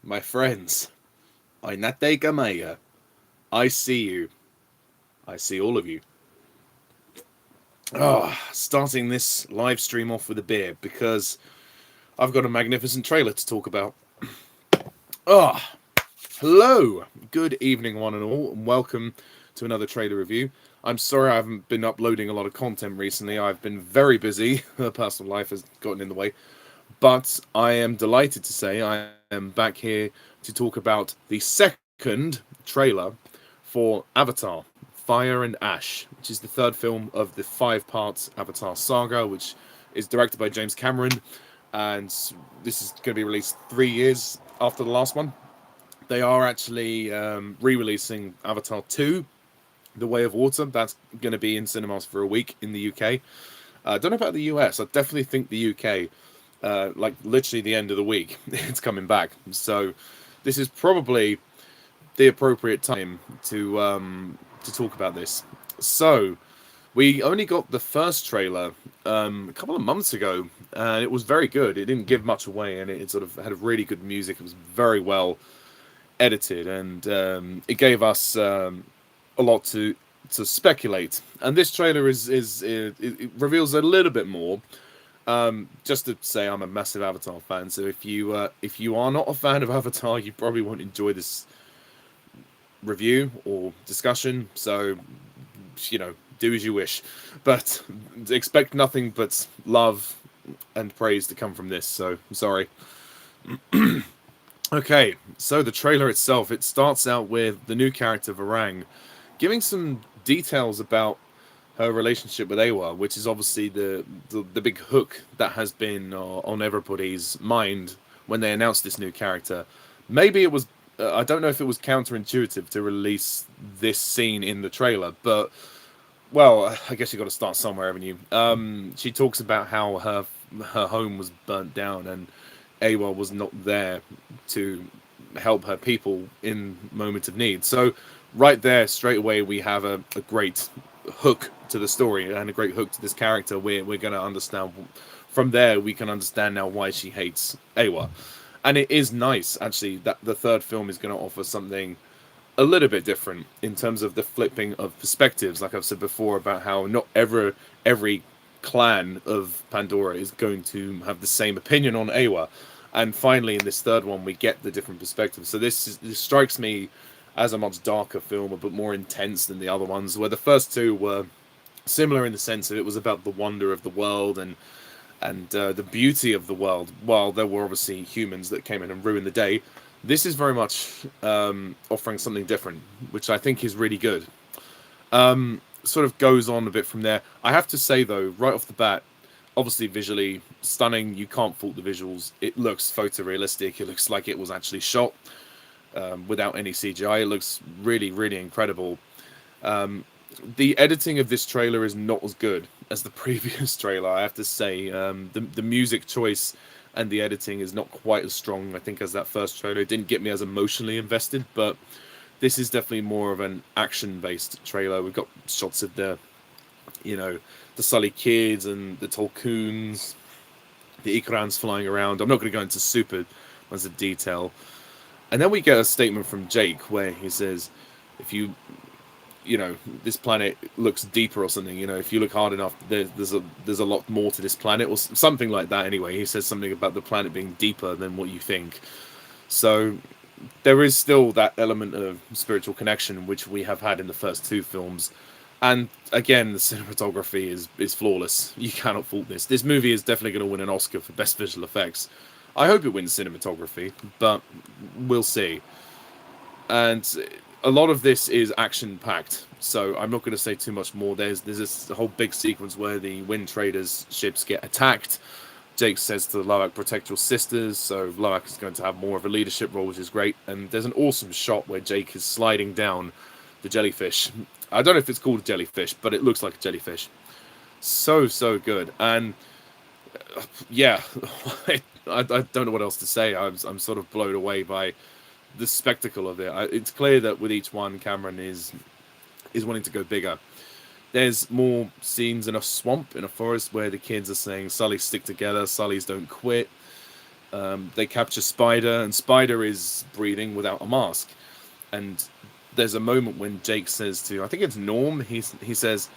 My friends, Ainate Gamaya, I see you. I see all of you. Starting this live stream off with a beer because I've got a magnificent trailer to talk about. Oh, hello. Good evening, one and all, and welcome to another trailer review. I'm sorry I haven't been uploading a lot of content recently. I've been very busy. Personal life has gotten in the way. But I am delighted to say I am back here to talk about the second trailer for Avatar, Fire and Ash, which is the third film of the 5-part Avatar saga, which is directed by James Cameron, and this is going to be released 3 years after the last one. They are actually re-releasing Avatar 2, The Way of Water. That's going to be in cinemas for a week in the UK. I don't know about the US. I definitely think the UK, like literally the end of the week, it's coming back. So this is probably the appropriate time to talk about this. So we only got the first trailer a couple of months ago, and it was very good. It didn't give much away, and it sort of had a really good music. It was very well edited, and it gave us a lot to speculate. And this trailer it reveals a little bit more. Just to say, I'm a massive Avatar fan, so if you are not a fan of Avatar, you probably won't enjoy this review or discussion. So, do as you wish, but expect nothing but love and praise to come from this. So, sorry. Okay, so the trailer itself, it starts out with the new character Varang giving some details about her relationship with Awa, which is obviously the big hook that has been on everybody's mind when they announced this new character. Maybe it was, I don't know if it was counterintuitive to release this scene in the trailer, but, well, I guess you got to start somewhere, haven't you? She talks about how her home was burnt down and Awa was not there to help her people in moments of need. So right there, straight away, we have a great hook to the story and a great hook to this character. We're going to understand from there. We can understand now why she hates Awa, and it is nice actually that the third film is going to offer something a little bit different in terms of the flipping of perspectives. Like I've said before about how not every clan of Pandora is going to have the same opinion on Awa, and finally in this third one we get the different perspectives. So this strikes me as a much darker film, a bit more intense than the other ones, where the first two were similar in the sense that it was about the wonder of the world and the beauty of the world, while there were obviously humans that came in and ruined the day. This is very much offering something different, which I think is really good. Sort of goes on a bit from there. I have to say, though, right off the bat, obviously visually stunning. You can't fault the visuals. It looks photorealistic. It looks like it was actually shot without any CGI. It looks really, really incredible. The editing of this trailer is not as good as the previous trailer, I have to say. The music choice and the editing is not quite as strong, I think, as that first trailer. It didn't get me as emotionally invested, but this is definitely more of an action-based trailer. We've got shots of the Sully kids and the Tolkoons, the Ikrans flying around. I'm not going to go into super amounts of detail. And then we get a statement from Jake where he says, if this planet looks deeper or something, if you look hard enough, there's a lot more to this planet, or something like that. Anyway, he says something about the planet being deeper than what you think. So there is still that element of spiritual connection, which we have had in the first two films. And again, the cinematography is flawless. You cannot fault this. This movie is definitely going to win an Oscar for Best Visual Effects. I hope it wins cinematography, but we'll see. And a lot of this is action-packed, so I'm not going to say too much more. There's this whole big sequence where the Wind Traders' ships get attacked. Jake says to Loak, protect your sisters, so Loak is going to have more of a leadership role, which is great. And there's an awesome shot where Jake is sliding down the jellyfish. I don't know if it's called a jellyfish, but it looks like a jellyfish. So good. And yeah, I don't know what else to say. I'm sort of blown away by the spectacle of it. It's clear that with each one, Cameron is wanting to go bigger. There's more scenes in a swamp, in a forest, where the kids are saying, Sullies stick together, Sullies don't quit. They capture Spider, and Spider is breathing without a mask. And there's a moment when Jake says to, I think it's Norm, he says,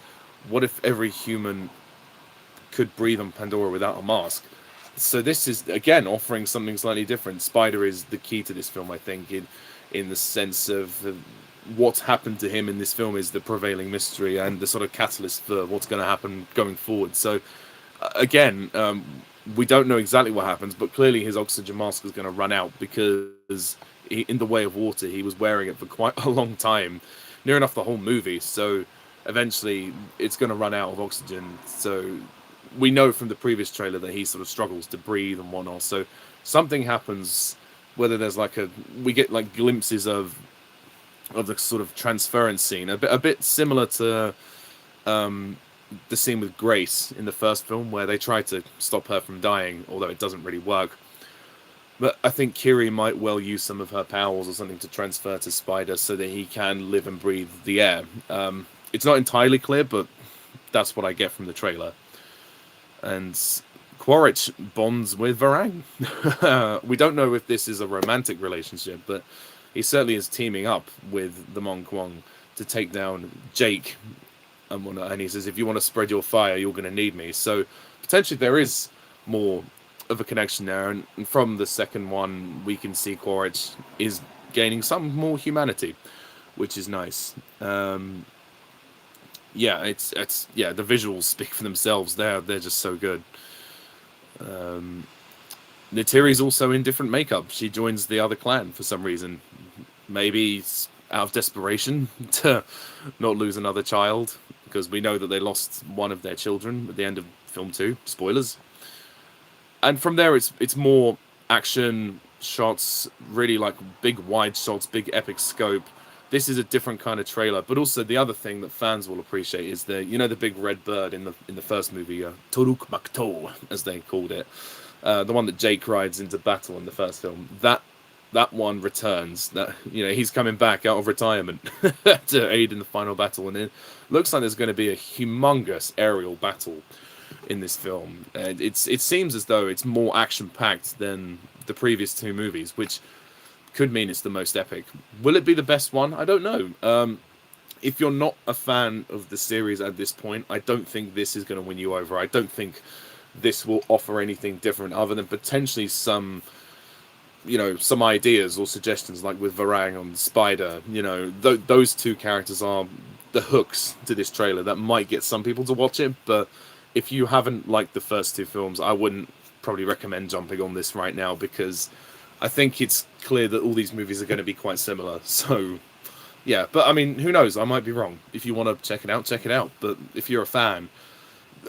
"What if every human could breathe on Pandora without a mask?" So this is again offering something slightly different. Spider is the key to this film, I think, in the sense of what's happened to him in this film is the prevailing mystery and the sort of catalyst for what's going to happen going forward. So again, we don't know exactly what happens, but clearly his oxygen mask is going to run out because in the way of water, he was wearing it for quite a long time, near enough the whole movie. So eventually, it's going to run out of oxygen. So we know from the previous trailer that he sort of struggles to breathe and whatnot. So something happens. Whether there's like we get like glimpses of the sort of transference scene, a bit similar to the scene with Grace in the first film, where they try to stop her from dying, although it doesn't really work. But I think Kiri might well use some of her powers or something to transfer to Spider so that he can live and breathe the air. It's not entirely clear, but that's what I get from the trailer. And Quaritch bonds with Varang. We don't know if this is a romantic relationship, but he certainly is teaming up with the Mong Kwong to take down Jake. And he says, if you want to spread your fire, you're going to need me. So potentially there is more of a connection there. And from the second one, we can see Quaritch is gaining some more humanity, which is nice. Yeah, it's the visuals speak for themselves. They're just so good. Neytiri's also in different makeup. She joins the other clan for some reason. Maybe out of desperation to not lose another child, because we know that they lost one of their children at the end of film 2. Spoilers. And from there, it's more action shots, really like big wide shots, big epic scope. This is a different kind of trailer, but also the other thing that fans will appreciate is the big red bird in the first movie, Turuk Makto, as they called it, the one that Jake rides into battle in the first film. That one returns. That he's coming back out of retirement to aid in the final battle, and it looks like there's going to be a humongous aerial battle in this film. And it seems as though it's more action packed than the previous 2 movies, which could mean it's the most epic. Will it be the best one? I don't know. If you're not a fan of the series at this point, I don't think this is going to win you over. I don't think this will offer anything different other than potentially some ideas or suggestions, like with Varang on Spider. Those 2 characters are the hooks to this trailer that might get some people to watch it. But if you haven't liked the first 2 films, I wouldn't probably recommend jumping on this right now, because I think it's clear that all these movies are going to be quite similar. So, yeah. But, I mean, who knows? I might be wrong. If you want to check it out, check it out. But if you're a fan,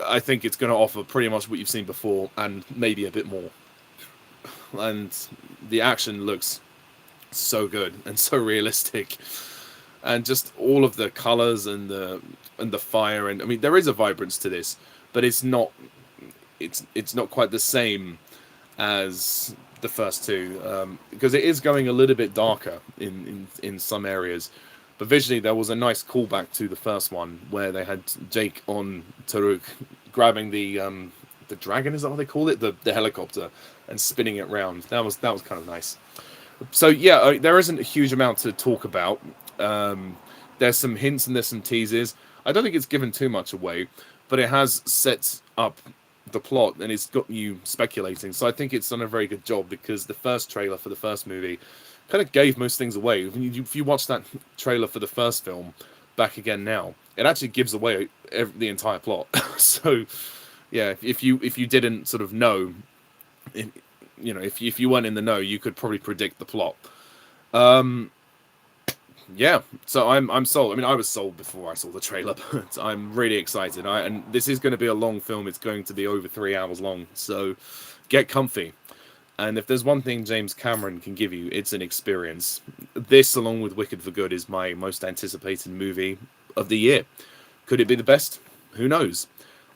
I think it's going to offer pretty much what you've seen before and maybe a bit more. And the action looks so good and so realistic. And just all of the colors and the fire. And, I mean, there is a vibrance to this, but it's not quite the same as the first 2, because it is going a little bit darker in some areas, but visually there was a nice callback to the first one where they had Jake on Turuk grabbing the dragon, is that what they call it, the helicopter, and spinning it round. That was kind of nice. So yeah, there isn't a huge amount to talk about. There's some hints and there's some teases. I don't think it's given too much away, but it has set up the plot and it's got you speculating. So I think it's done a very good job, because the first trailer for the first movie kind of gave most things away. If you watch that trailer for the first film back again now, it actually gives away the entire plot. So yeah, if you didn't sort of know, if you weren't in the know, you could probably predict the plot. Yeah, so I'm sold. I mean, I was sold before I saw the trailer, but I'm really excited. And this is going to be a long film. It's going to be over 3 hours long, so get comfy. And if there's one thing James Cameron can give you, it's an experience. This, along with Wicked for Good, is my most anticipated movie of the year. Could it be the best? Who knows?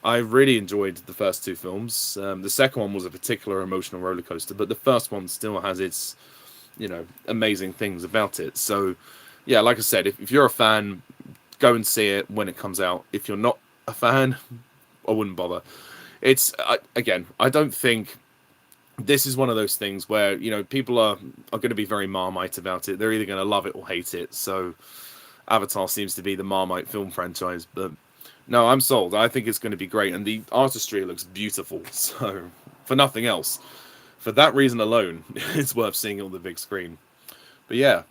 I really enjoyed the first 2 films. The second one was a particular emotional roller coaster, but the first one still has its, amazing things about it. So yeah, like I said, if you're a fan, go and see it when it comes out. If you're not a fan, I wouldn't bother. I don't think this is one of those things where, you know, people are going to be very Marmite about it. They're either going to love it or hate it. So Avatar seems to be the Marmite film franchise, but no, I'm sold. I think it's going to be great, and the artistry looks beautiful. So for nothing else, for that reason alone, it's worth seeing it on the big screen. But yeah,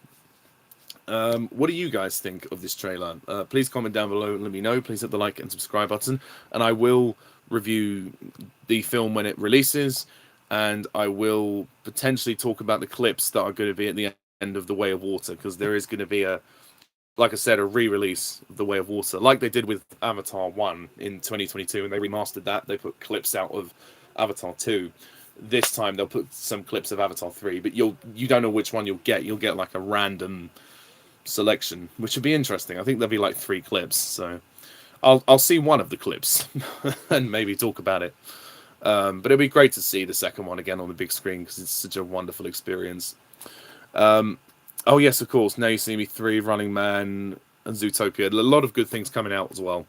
what do you guys think of this trailer? Please comment down below and let me know. Please hit the like and subscribe button, and I will review the film when it releases, and I will potentially talk about the clips that are going to be at the end of The Way of Water, because there is going to be a, like I said, a re-release of The Way of Water, like they did with Avatar 1 in 2022, and they remastered that. They put clips out of Avatar 2. This time they'll put some clips of Avatar 3, but you don't know which one you'll get. You'll get like a random selection, which would be interesting. I think there'll be like 3 clips, so I'll see one of the clips and maybe talk about it. But it'd be great to see the second one again on the big screen, because it's such a wonderful experience. Oh yes, of course. Now You See Me 3, Running Man, and Zootopia. A lot of good things coming out as well.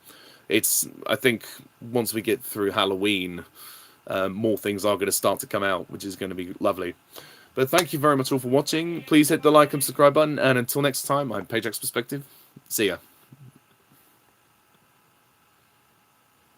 I think once we get through Halloween, more things are going to start to come out, which is going to be lovely. But thank you very much all for watching. Please hit the like and subscribe button, and until next time, I'm Pajak's Perspective. See ya.